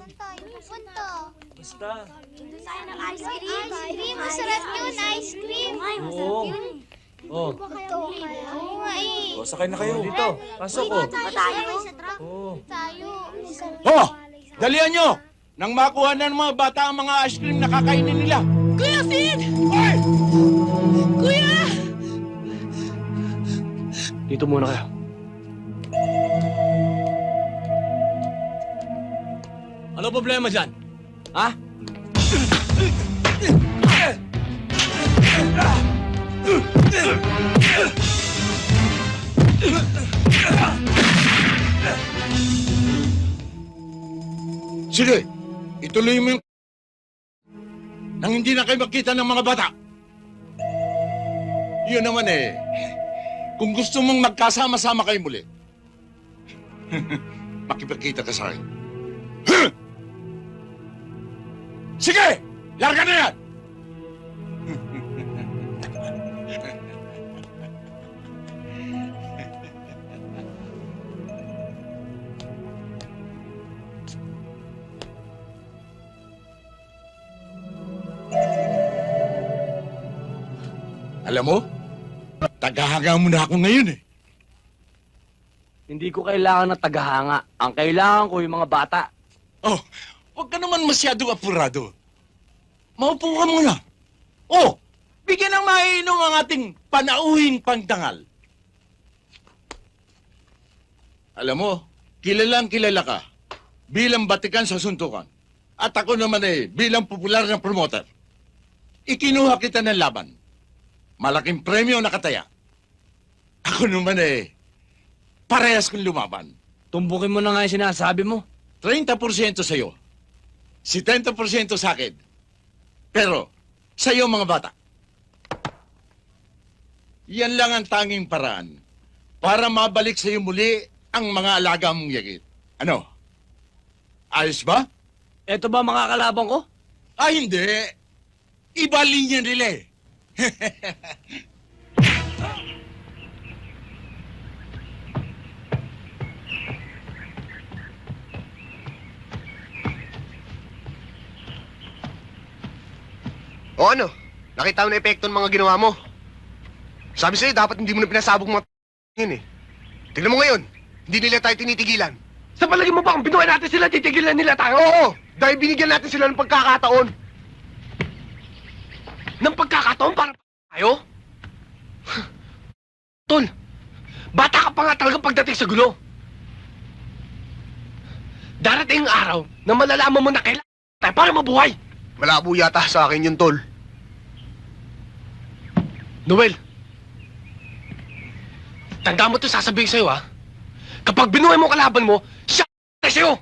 Saan tayo pupunta? Basta. Tayo ng ice cream. Ice cream, masarap yun, ice cream. Oo. Oh. Oo nga eh. O, sakay na kayo. Dito. Pasok ko. Tayo. Oo. Tayo. Oh! Dalihan nyo! Nang makuha na ng mga bata ang mga ice cream na kakainin nila. Kuya Sid! Hoy! Kuya! Dito muna kayo. Ano problema dyan? Ha? Sige, ituloy mo yung nang hindi na kayo makita ng mga bata. Yun naman eh, kung gusto mong magkasama-sama kayo muli, makipagkita ka sa akin. Sige! Larga na yan! Alam mo, tagahanga mo na ako ngayon eh. Hindi ko kailangan ng tagahanga. Ang kailangan ko yung mga bata. Oh, huwag ka naman masyadong apurado. Maupo ka muna. Oh, bigyan ng mainom ang ating panauhing pangtangal. Alam mo, kilalang kilala ka bilang batikan sa suntukan. At ako naman eh, bilang popular na promoter. Ikinuha kita ng laban. Malaking premyo nakataya. Ako naman eh, parehas kong lumaban. Tumbukin mo na nga yung sinasabi mo. 30% sa'yo. 70% sa akin. Pero, sa'yo mga bata. Yan lang ang tanging paraan para mabalik sa'yo muli ang mga alaga mong yagit. Ano? Ayos ba? Eto ba mga kalabang ko? Ay, hindi. Iba linya nila eh. O ano? Nakita mo na epekto ng mga ginawa mo. Sabi sa'yo, dapat hindi mo na pinasabog mga yun eh. Tignan mo ngayon, hindi nila tayo tinitigilan. Sa palagay mo ba kung binuhay natin sila, titigilan nila tayo? Oo! Dahil binigyan natin sila ng pagkakataon. Ng pagkakataon para tayo? Tol, bata ka pa nga talaga pagdating sa gulo. Darating ang araw na malalaman mo na kailangan tayo para mabuhay. Malabo yata sa akin yun, Tol. Noel, tanda mo ito sasabihin sa'yo, ha? Kapag binuhay mo kalaban mo, siya sa'yo!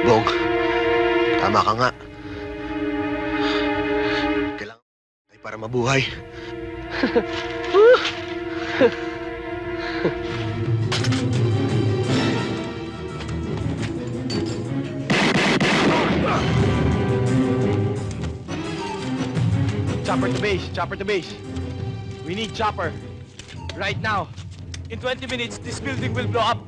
Bog, tama ka nga. Kailangan tayo para mabuhay. Chopper to base, chopper to base. We need chopper. Right now. In 20 minutes, this building will blow up.